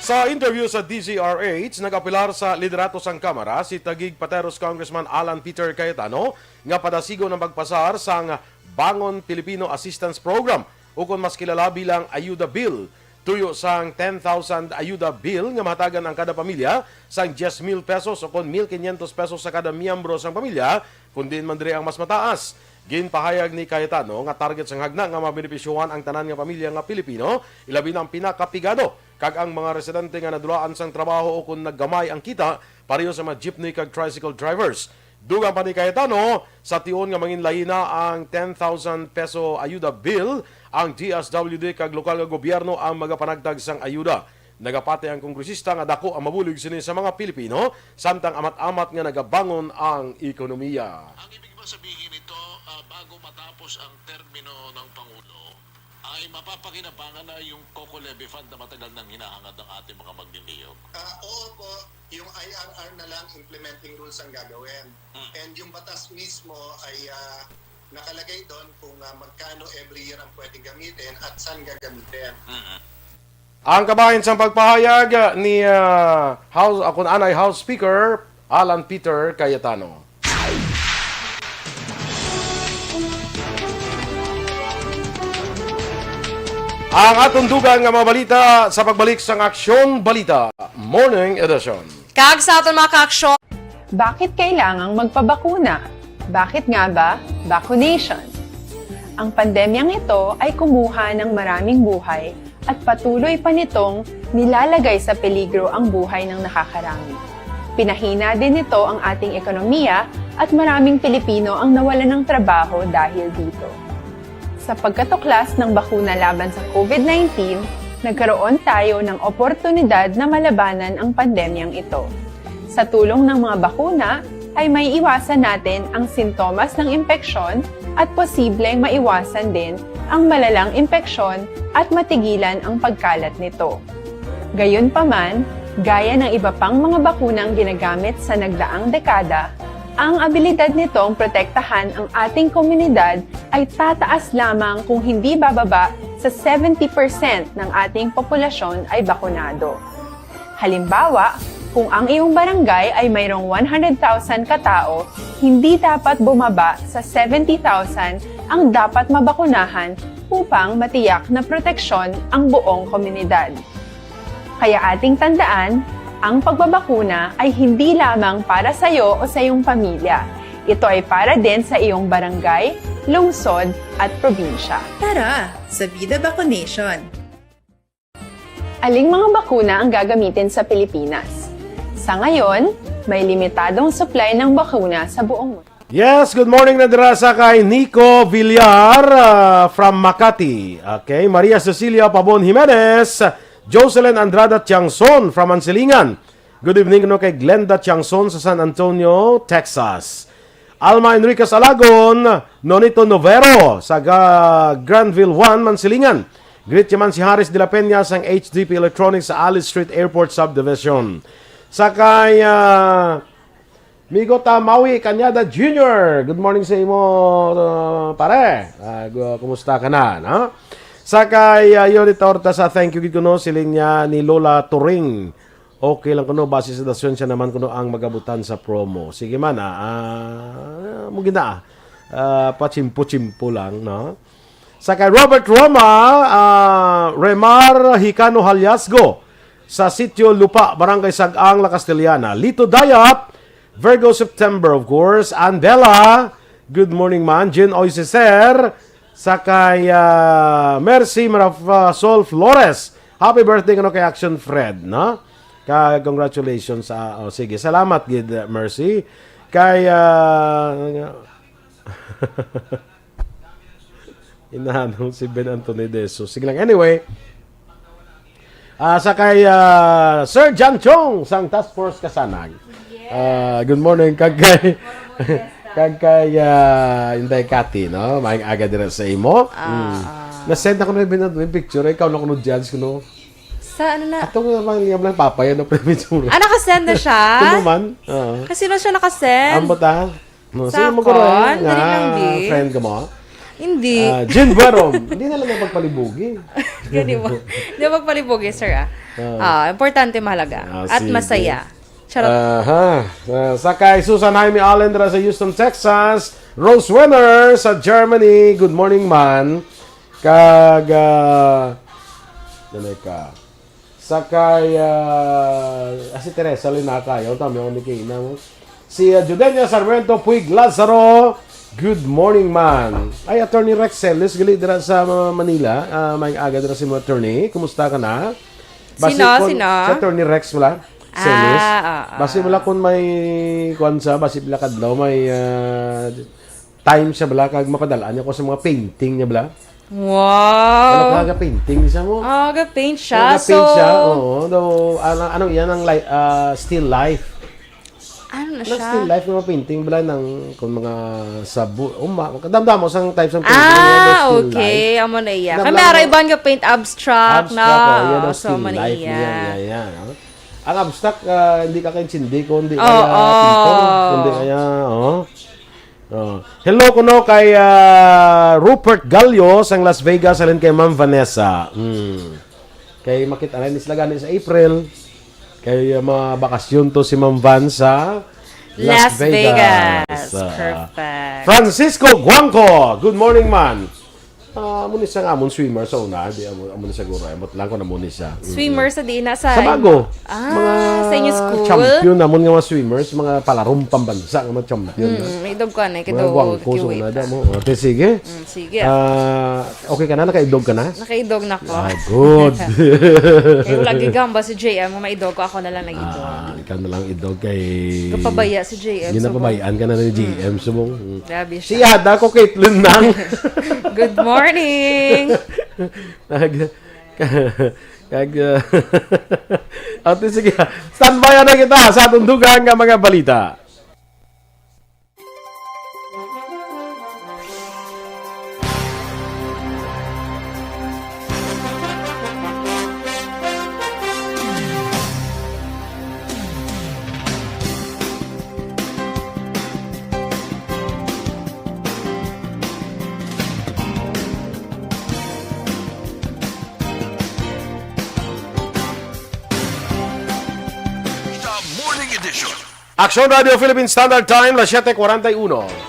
Sa interview sa DZRH, nag-apilar sa liderato sang Kamara si Taguig Pateros Congressman Alan Peter Cayetano nga padasigo ng pagpasar sang Bangon Filipino Assistance Program o kung mas kilala bilang Ayuda Bill. Tuyo sang 10,000 ayuda bill nga mahatagan ang kada pamilya sang 10,000 pesos o kon 1,500 pesos sa kada miyembro sang pamilya, kundi man dire ang mas mataas. Ginpahayag ni Cayetano nga target sang hagna nga mabenepisyohan ang tanan nga pamilya nga Pilipino, ilabi na ang pinakapigado kag ang mga residente nga nadulaan sang trabaho o kung naggamay ang kita pareho sa mga jeepney kag tricycle drivers. Dugang pa ni Cayetano, sa tiyon nga manginlayina ang 10,000 peso ayuda bill, ang DSWD kag lokal nga gobyerno ang magapanagtag sang ayuda. Nagapate ang kongresista nga dako ang mabulig sini sa mga Pilipino, samtang amat-amat nga nagabangon ang ekonomiya. Ang ibig ba sabihin ito, bago matapos ang termino ng Pangulo, ay mapapakinabangan na yung COCO levy fund na matagal nang hinahangad ng ating mga magniniyog? Oo po, yung IRR na lang implementing rules ang gagawin. And yung batas mismo ay nakalagay doon kung magkano every year ang pwedeng gamitin at saan gagamitin. Ang kabahin sa pagpahayag ni House Speaker Alan Peter Cayetano. Ang atong dugang nga mga balita sa pagbalik sang Aksyon Balita Morning Edition. Kag sa aton mga ka-aksyon. Bakit kailangang magpabakuna? Bakit nga ba vaccination? Ang pandemyang ito ay kumuha ng maraming buhay at patuloy pa nitong nilalagay sa peligro ang buhay ng nakakarami. Pinahina din nito ang ating ekonomiya at maraming Pilipino ang nawalan ng trabaho dahil dito. Sa pagkatuklas ng bakuna laban sa COVID-19, nagkaroon tayo ng oportunidad na malabanan ang pandemyang ito. Sa tulong ng mga bakuna, ay may iwasan natin ang sintomas ng impeksyon at posibleng maiwasan din ang malalang impeksyon at matigilan ang pagkalat nito. Gayunpaman, gaya ng iba pang mga bakunang ginagamit sa nagdaang dekada, ang abilidad nitong protektahan ang ating komunidad ay tataas lamang kung hindi bababa sa 70% ng ating populasyon ay bakunado. Halimbawa, kung ang iyong barangay ay mayroong 100,000 katao, hindi dapat bumaba sa 70,000 ang dapat mabakunahan upang matiyak na proteksyon ang buong komunidad. Kaya ating tandaan, ang pagbabakuna ay hindi lamang para sa iyo o sa iyong pamilya. Ito ay para din sa iyong barangay, lungsod at probinsya. Tara, sa Vida Vaccination! Aling mga bakuna ang gagamitin sa Pilipinas? Sa ngayon, may limitadong supply ng bakuna sa buong mundo. Yes, good morning na dirasa kay Nico Villar from Makati. Okay, Maria Cecilia Pabon Jimenez, Jocelyn Andrada Tiangson from Ansilingan. Good evening no kay Glenda Tiangson sa San Antonio, Texas. Alma Enriquez Alagon, Nonito Novero sa Granville 1, Mansilingan. Greet yaman si Haris de la Peña sa HDP Electronics sa Alice Street Airport Subdivision. Sakay Migo Tamawi Kanyada Jr. Good morning sa imo pare. Kumusta ka na, no? Sakay Yori Torta sa thank you kuno siling niya ni Lola Turing. Okay lang kuno base sa dasyon siya naman kuno ang magabutan sa promo. Sige man mugina pachimpo-chimpo lang, no? Sakay Robert Roma Remar Hicano Halyasgo sa Sitio Lupa, Barangay Sag-ang, La Castellana. Lito Dayap, Virgo September of course, Andela, good morning man, Jen Oiseser, sakay Mercy Marafasol Flores. Happy birthday kano kay Aksyon Fred, no? Congratulations. Sige, salamat gid Mercy. Kay Inahanong si Ben Anthony Deso. Sige lang. Anyway, sa kay Sir John Chong sang Task Force Kasanag. Good morning kagkay kagkay Inday Kati, no? Maing aga dira sa imo. Na-send ako na yung picture. Ikaw na ko no-judge ko, no? Sa ano na? Atong naman liyam lang papaya na premature. Nakasend na siya? Ito naman. Kasi na siya nakasend. Ang bata. Sa mo ko rin. dali lang, di. Friend ka mo? Hindi. Jin Barom. Hindi na lang magpalibugi. Hindi mo. Hindi mo magpalibugi, sir. Importante, mahalaga. At sige. masaya. Charot. Sakay Susan Jaime Alendra sa Houston, Texas. Rose Winner sa Germany. Good morning, man. Nanay ka. Sakay si Teresa Linaka. Yung tami ako ni Kina mo. Si Judenia Sarmiento Puig Lazaro. Good morning, man. Ay, Attorney Rex Celis, gali dira sa Manila. May aga dira si mga attorney. Kumusta ka na? Sino? Si Attorney Rex wala? Celis. Basi wala kung may kwansa, basi wala kadlaw, may time siya wala, kag mapadalaan niya ko sa mga painting niya wala. Wow! Ano ka painting siya mo? Ga-paint siya. Ga-paint siya, oo. Ano yan, ang still life. Ano na siya? Still life ng mga painting bala ng kung mga sabu. Kadamdam mo sang types ng painting. Okay. Amo na iya. Kami ara ibang paint abstract na. Yan ang still life niya. Yan. Ang abstract, hindi ka kainsindi ko, hindi kaya pintor, hindi kaya, Hello kuno kay Rupert Gallo sang Las Vegas, alin kay Ma'am Vanessa. Kay makita na ni sila gani sa April. Kay mga bakasyon to si Ma'am Van sa Las Vegas. Perfect. Francisco Guangco. Good morning, man. Muna siya nga amon swimmer sa una. Di amon siya guro. Amot lang ko na muna siya. Swimmer sa di na sa... Sa bago. Mga sa inyo school. Champion namon nga mga swimmers. Mga palarong pambansa nga mga champion. May idog ko na. Mga Guangco. So na mo. Okay, sige. Sige. Okay ka na? Nakaidog ka na? Nakaidog na ko. Good. Kaya wala gigamba si JM. Maidog ko. Ako na lang nag-idog. Ikaw na lang idog kay... Kapabaya si JM. Ginapabayaan ka na ni JM. Subong. Grabe siya. Si Hada ko Caitlin nang. Good morning! Ate, sige. Standby na kita sa atong dugang nga mga balita. Aksyon Radio Philippine Standard Time, las 7:41.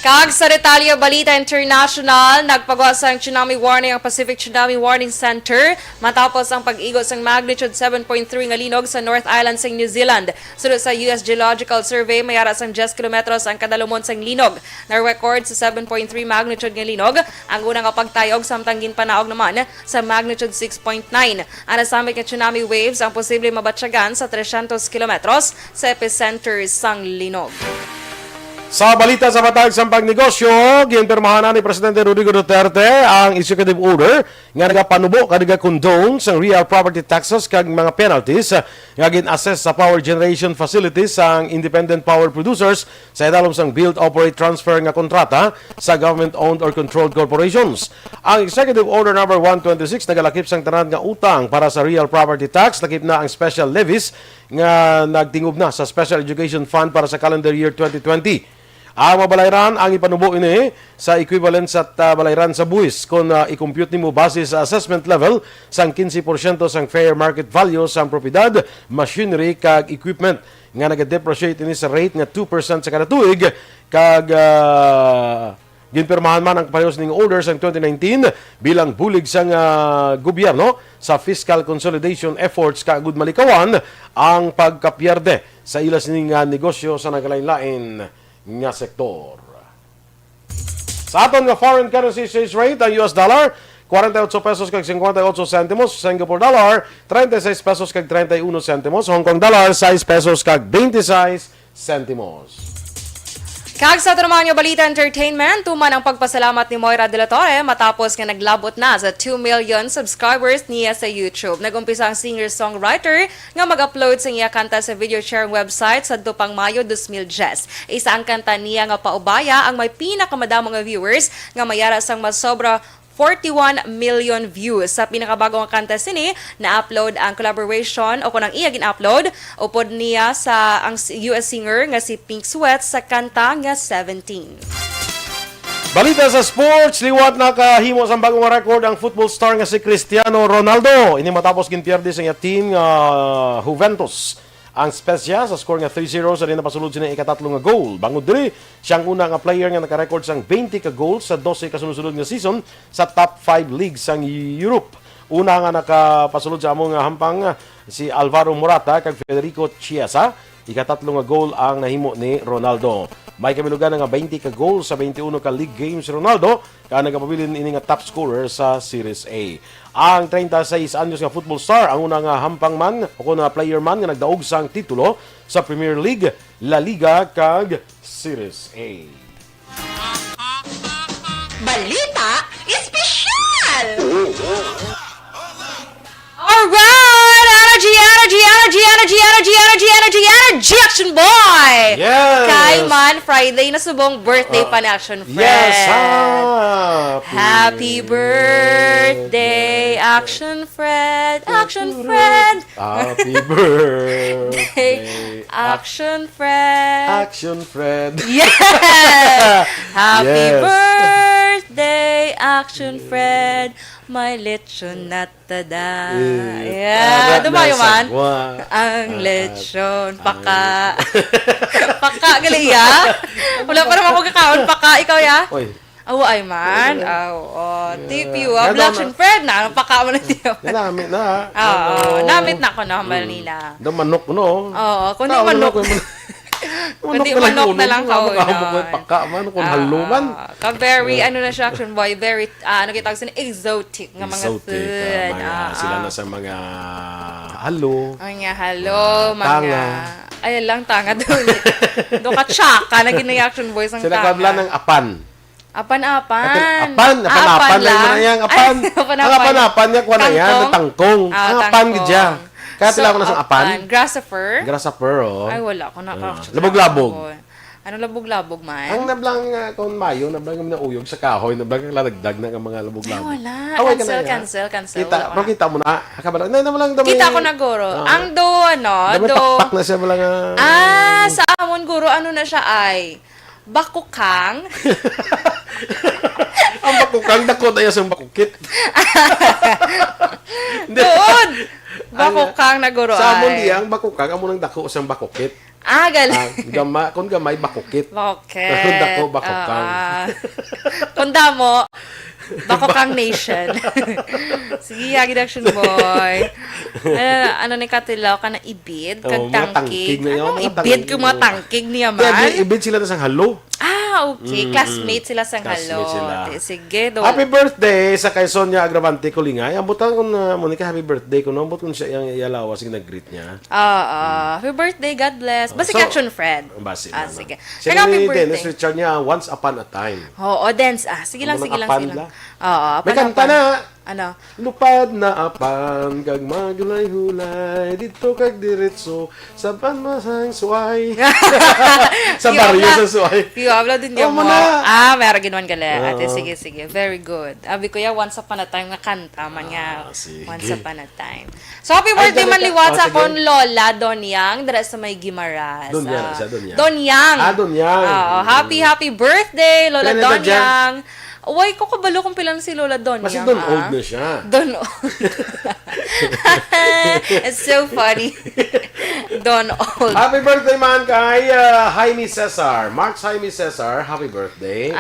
Kag sa detalye Balita International, nagpagawa sa tsunami warning ang Pacific Tsunami Warning Center matapos ang pag-igos ng magnitude 7.3 nga linog sa North Island sa New Zealand. Sunod sa US Geological Survey, may aras ang 10 kilometros ang kadalumon sang linog. Na-record sa 7.3 magnitude nga linog, ang unang pagtayog samtang ginpanaog naman sa magnitude 6.9. Ang nasamit nga tsunami waves ang posible mabatsyagan sa 300 kilometros sa epicenter sang linog. Sa balita sa matag sa pagnegosyo, ginpirmahan ni Presidente Rodrigo Duterte ang executive order nga nagapanubo kaniga condone sa real property taxes kag mga penalties nga gin-assess sa power generation facilities sa independent power producers sa idalom sang build, operate, transfer nga kontrata sa government-owned or controlled corporations. Ang executive order number 126 nagalakip sang tanan nga utang para sa real property tax, lakip na ang special levies nga nagtingob na sa Special Education Fund para sa calendar year 2020. Ang mabalayran ang ipanubo ini sa equivalent sa balayran sa buwis kung i-compute nimo base sa assessment level sang 15% sang fair market value sang propiedad, machinery kag equipment nga nag-depreciate ini sa rate nga 2% sa kada tuig kag ginpirmahan man ang parehas ning order sang 2019 bilang bulig sang gobyerno sa fiscal consolidation efforts kagud malikawan ang pagkapierde sa ilas ning negosyo sa nagalain-lain nga sektor. Sa aton nga foreign currency exchange rate, ang US dollar 48 pesos kag 58 centimos, Singapore dollar 36 pesos kag 31 centimos, Hong Kong dollar 6 pesos kag 26 centimos. Kag sa naman yung Balita Entertainment, tuman ang pagpasalamat ni Moira de la Torre matapos nga naglabot na sa 2 million subscribers niya sa YouTube. Nagumpisa ang singer-songwriter nga mag-upload sa iya kanta sa video sharing website sa Dupang Mayo 2010. Isa ang kanta niya nga Paubaya ang may pinakamadamang nga viewers nga mayara sang masobra 41 million views. Sa pinakabagong kanta sini, na-upload ang collaboration o kunang iya gin-upload upod niya sa ang US singer nga si Pink Sweat sa kanta nga 17. Balita sa sports, liwat na kahimo sa bagong record ang football star nga si Cristiano Ronaldo. Ini matapos ginpierde sa iya team Juventus. Ang Spezia sa score nga 3-0 sa rin napasulod siya ng ikatatlong nga goal. Bangod diri, siyang una nga player nga nakarecord sang 20 ka goals sa 12 kasunod-sunod nga season sa top 5 leagues sang Europe. Una nga nakapasulod sa among hampang si Alvaro Morata kag Federico Chiesa. Ikatatlong nga goal ang nahimo ni Ronaldo. May kamilugan nga 20 ka goals sa 21 ka league games si Ronaldo kaya nagapabilin ini nga top scorer sa Series A. Ang 36 anyos nga football star ang una nga hampang man o kuna player man nga nagdaog sang titulo sa Premier League, La Liga kag Series A. Balita Espesyal! Alright! Energy, Action Boy! Yes! Kay man, Friday na subong birthday pa ni Action Friend. Yes! Happy birthday, Action Friend! Action Friend! Happy birthday, Action Friend! Action Friend! Yeah! Happy Yes. birthday, Action Friend! My lechon natada. Yeah, dumayo man. Ang lechon, paka. Paka, gali ya. Wala pa naman ako kakaon, paka. Ikaw ya? Oy. Awo ay man. Awo. Tip you. Action Friend na. Paka mo na tiyo. Namit na. Oo. Namit na ako na Malina. Manok no. Oo. Kundi manok. Kundi manok na lang ka. Paka man, kung haluman. Very, ano na siya, Action Boy, very, ano kita kasi exotic nga mga food. Sila na sa mga halo. Mga halo, mga... Ay lang, tanga doon. Doon ka tsaka na ginay Action Boy sang tanga. Sila kabla ng apan. Apan-apan. Apan lang mo na yan. Apan. Ang apan-apan niya, kuha na yan. Tangkong. Ang apan gidya. Kaya tila ko na sa apan. Grasshopper? Grasshopper, oh. Ay, wala ko na. Labog-labog. Ano labog-labog, man? Ang nablang kung Mayo, nablang kami na uyog sa kahoy, nablang ang ladagdag na mga labog-labog. Ay, wala. Cancel. Kita, pero kita mo na. Kita ko na, Guro. Ang do, Dami pakpak na siya malang... sa amon, Guro, ano na siya ay... Bakukang. Ang bakukang, dako na yan sa bakukit. Doon! Bakukang na, Guro, sa amon ay... diyang bakukang, amo nang dako sa bakukit. Galing. Kung gamay, bakukit. Bakukit. Kung dako, bakukang. Kung damo, Bakukang Nation. Sige, Yagi Action Boy. Ano ni Katilaw ka na ibid? Kag tangkig. Ano ibid ko mga tangkig niya man? Ibid sila na sang halo. Okay. Classmate sila sang halo. Sige, do. Happy birthday sa kay Sonia Agravante Kulingay. Ambutan ko na, Monica, happy birthday ko. Ambut ko siya yung yalawa, sige nag-greet niya. Happy birthday, God bless. Basta Action Friend. Sige. Siya ni Dennis Richard niya, Once Upon a Time. Oo, dance. Sige lang. May kanta na. Ano? Lupad na apan, kag magulay-hulay, dito kag diretso, sa panmasang suway. Sa baryo sa suway. Habla din niya mo. Meron ginawan gali. Ate, sige. Very good. Abi ko ya, Once Upon a Time nga kanta man nga. Once Upon a Time. So, happy birthday man liwat sa akong Lola Donyang, dara sa may Gimaras. Donyang. Donyang. Happy birthday, Lola Donyang. Uy, ko kabalo kung pilan si Lola Don. Kasi Don old na siya. Don old. It's so funny. Don old. Happy birthday man kay Jaime Cesar. Mark Jaime Cesar, happy birthday.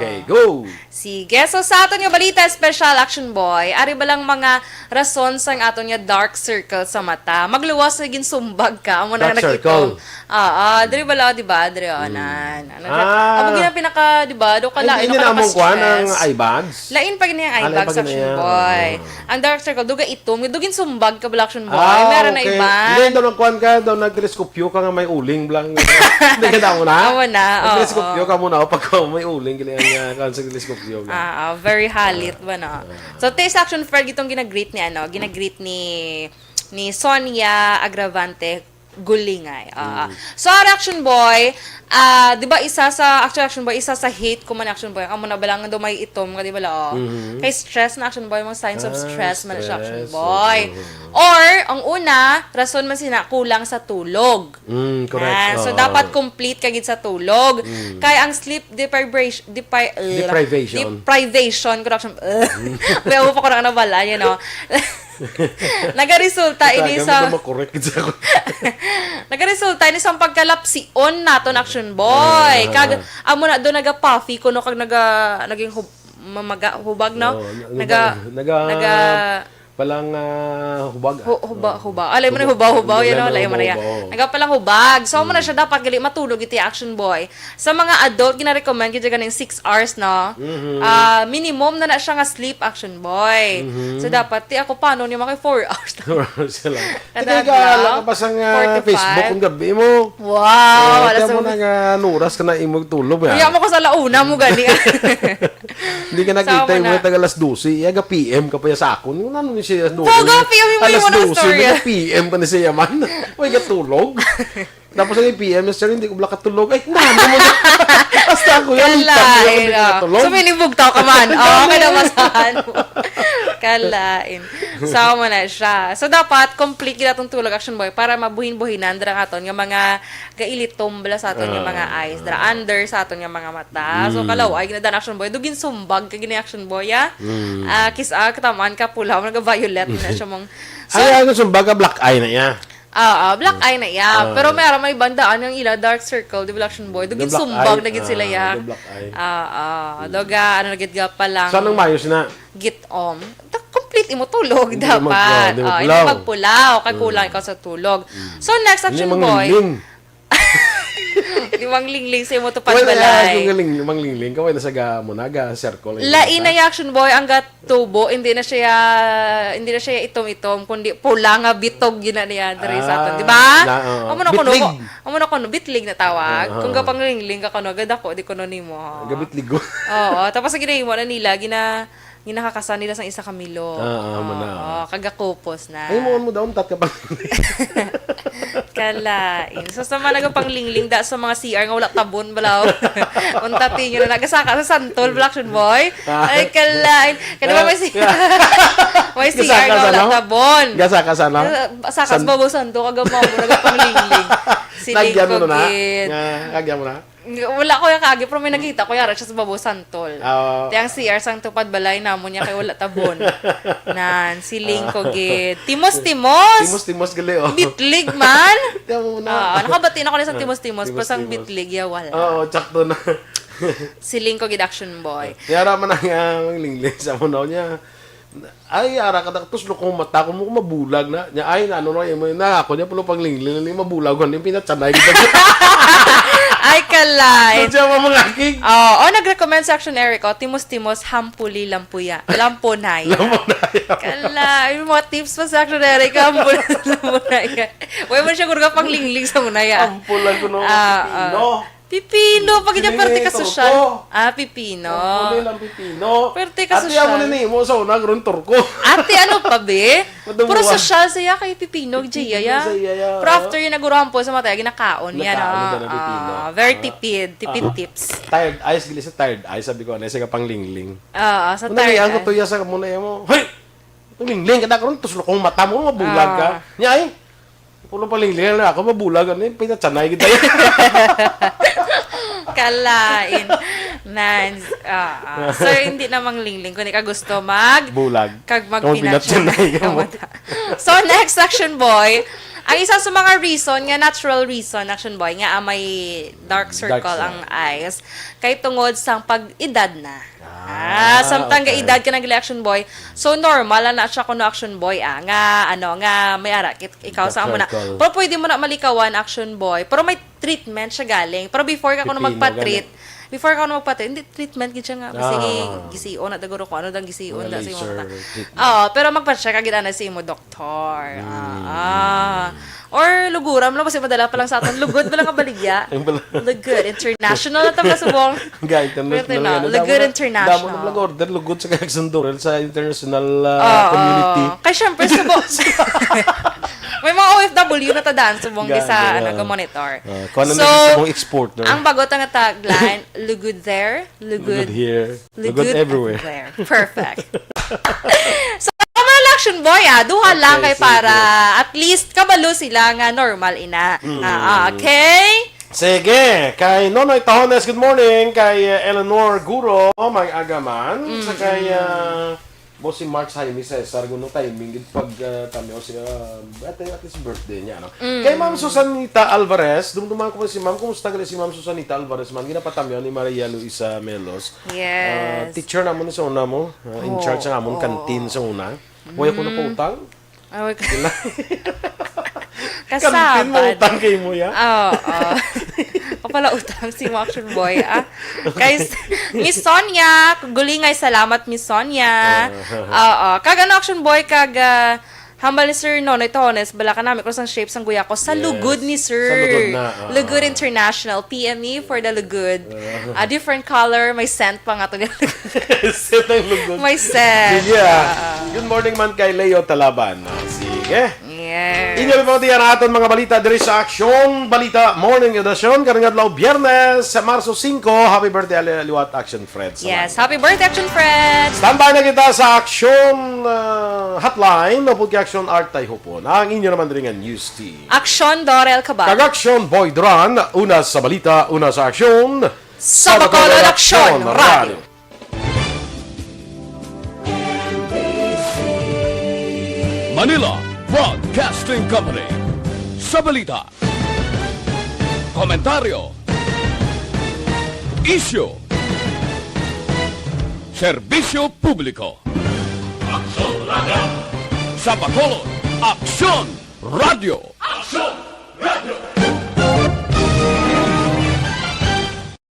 Okay, go! Sige. So, sa aton nga balita, special action boy, ari ba lang mga rason sa aton nga dark circle sa mata? Magluwas na ginsumbag ka. Amo na Dark circle. Diri ba lang, di ba? Diri, amo gina pinaka, di ba? Do ka lain, Hindi na among kuha ng eye bags. Lain pa gina yung eye bags, action niya. boy. Ang dark circle, duga itom, dugin sumbag ka ba action boy? Meron na iba. Hindi, daw nagkuhan ka, daw nag-teleskopyo ka nga may uling blang. Hindi ka daw na? Amo na, Nag-teleskopyo ka muna, pag may uling, kailangan nga sa teleskopyo. Very halit ba na. So, taste action Fred, itong ginagreet ni Sonia Agravante Gulingay. So, our action boy, di ba isa sa hate ko man action boy, amo na balangan daw may itom ka, di ba la? Kay stress na action boy, mga signs of stress man siya action boy. Or, ang una, rason man sina, kulang sa tulog. Correct. So, dapat complete kagid sa tulog. Kaya ang sleep deprivation, correction, may upo ko na nabala, you know. Nagaresulta ini sa Nagaresulta ini sa pagkalapsion naton action boy. Kag amo na do naga-puffy kuno kag naging hubag no. Palang hubag. Hubag. Alay mo na hubaw-hubaw yan, alay mo na yan. Nagapalang hubag. So, mo na siya dapat gali matulog iti action boy. Sa mga adult, gina-recommend kita ganing 6 hours, no? Minimum na siya nga sleep action boy. So, dapat, ako paano niya maki 4 hours. 4 hours lang. Hindi ka lang pa sa Facebook kung gabi mo. Wow! Kaya mo na nga nuras ka na imog tulog. Kaya mo ko sa launa mo gani. Hindi ka nakita yung mga taga-alas 12. Iaga PM ka pa sa akon. Yung ano ni siya 12. Poga, PM mo yung mga story. Alas 12, PM pa ni siya man. Uy, katulog. Tapos ang PM, sir, hindi ko bala katulog. Ay, nano mo na. Basta ako yan. So, minibugtaw ka man. Kinamasahan mo. Kalain. Sama na siya. So, dapat complete kita itong tulog action boy para mabuhin-buhinan dara aton nga mga gailitom bala sa aton nga mga eyes. Dara under sa aton nga mga mata. So, kalaway, ginadan action boy. Dugin sumbag ka gini action boy, ya. Katamaan ka pula. Nag-violet na siya mong... Ay, ang sumbag ka black eye na niya. Black eye na iya. Pero meron may bandaan yung ila dark circle, di ba action boy? Dugin sumbag na gid sila ya. Doga, nagid ga pa lang. Saan ang mayos na? Gitom. Complete imo tulog dapat. Hindi magpulaw. Kay kulang ikaw sa tulog. So, next action boy. Limang lingling sa imo tupad balay. Limang lingling. Kaway na sa mo naga circle. Lain na action boy ang gatubo, hindi na siya itom-itom kundi pula nga bitog gina niya diri sa aton, di ba? Amo na kuno bitlig na tawag. Kung gapang lingling ka kuno gad ako di kuno nimo. Gabitlig. Tapos sa ginahimo na nila ginakakasan nila sa isa kamilo. Kagakupos na. Ay mo daw tat ka pa. Kalain. So, sa mga nagapang-lingling da sa mga CR nga wala tabon balaw. Untati nyo na nagasaka sa santol, Black Action Boy. Ay, kalain. Kaya ba may CR nga wala tabon. Gasaka sana? Sakas babusan to, kagamaw mo, nagapang-lingling. Siling ko, kid. Kagyan mo na? Wala ko yung kagi, pero may nakita ko yara siya sa Babo Santol. Tiyang CR sang tupad balay na mo niya kay wala tabon. Nan, siling ko gid. Timos! Timos gali, Bitlig man! Tiyan mo na. Nakabati na ko na sa timos, pero sang bitlig, wala. Tsakto na. Siling ko gid action boy. Yara man ang lingling sa munaw niya. Ay, ara ka tuslo kong mata ko mo mabulag na. Nya ay ano na ako niya pulo pang lingling ni mabulag ko ni pinatsanay kita. Ay, kalay. Diyan mo mga king. Nag-recommend sa Action Eric, Timos, Hampuli, Lampunay. Kalay. Mga tips pa sa Action Eric, Hampuli, Lampunay. Huwag mo siya kurga pang lingling sa munaya. Hampulan ko no. Pipino. Pag niya perte ka sosyal. Pipino. Hampulan lang pipino. Perte ka sosyal. Ate, mo na mo sa unang ron turko. Ate, ano pa be? Puro sosyal siya kay Pipino, Jaya. Pero after yung naguruhan po sa mata, ginakaon yan. Very tipid tips. Tired eyes, gili sa tired eyes, sabi ko, nasa ka pang lingling. Sa tired eyes. Ang kutuya sa muna mo, hey! Lingling, kada karon tuslo kong mata mo, mabulag ka. Nya ay, pulo pa lingling na ako, mabulag. Pinatsanay kita yan. Kalain. So, hindi namang lingling. Kung ka gusto bulag. Kag magpinatsanay. So, next action boy, Ang isa sa mga reason, nga natural reason, Action Boy, nga may dark circle Dark ang eyes, kay tungod sa pag-edad na. Samtang okay. edad ka ng Action Boy, so normal na siya kuno Action Boy, nga may ara, ikaw sa mo na. circle. Pero pwede mo na malikawan Action Boy, pero may treatment siya galing. Pero before ka kuno Pipino, magpa-treat, hindi treatment gid siya nga sige gisiyon na daguro ko ano dang gisiyon da sa imo ta. Pero magpa-check agad ana sa imo doktor. Or luguram lang kasi madala pa lang sa aton lugod ba lang kabaligya. Lugod international na ta subong. Lugod international. Damo na order lugod sa Aksyon Dorel sa international community. Kay syempre subong. May mga OFW na tadaan subong sa monitor. Kung ano na mong export. Ang bagot ang tagline, lugod there, lugod here, lugod everywhere. Perfect. So, mga Action Boy, duha lang kay para at least kabalo sila nga normal ina. Okay? Sige, kay Nonoy Tahones, good morning. Kay Eleanor Guro, mag-agaman. Sa kay Bossy Mark Jaime Cesar, gunong timing, pag tamiyo siya, at his birthday niya, no? Kay Ma'am Susanita Alvarez, dumduman ko pa si Ma'am, kumusta ka si Ma'am Susanita Alvarez, man, ginapatamiyo ni Maria Luisa Melos. Yes. Teacher namon sa una mo, in charge na namon, kantin sa una. Huwag ako na pa utang. Kantin mo utang kay mo, ya? Pala utang si Action Boy. Kay Miss Sonia, gulingay salamat Miss Sonia. Kag Action Boy kag hambal ni Sir Nonoy Tahones, bala ka namin kung sang shape sang guya ko sa lugod ni Sir. Sa lugod na. Lugod International. PME for the lugod. Different color, may scent pa nga to. Scent ng lugod. May scent. Good morning man kay Leo Talaban. Sige. Yes. Inyo po diyan aton mga balita diri sa Aksyon Balita Morning Edition karong adlaw Biyernes sa Marso 5. Happy birthday Liwat Action Friends. Yes, happy birthday Action Friends. Standby na kita sa Aksyon hotline no pud Aksyon Art tay hupon. Ang inyo naman diri nga news team. Aksyon Dorel Cabatu. Kag Aksyon Boy Duran, una sa balita, una sa aksyon. Sa Bacolod Aksyon Radio. Manila Broadcasting Company. Sa balita, komentaryo, issue, serbisyo publiko. Aksyon Radio. Sa Bacolod, Aksyon Radio. Aksyon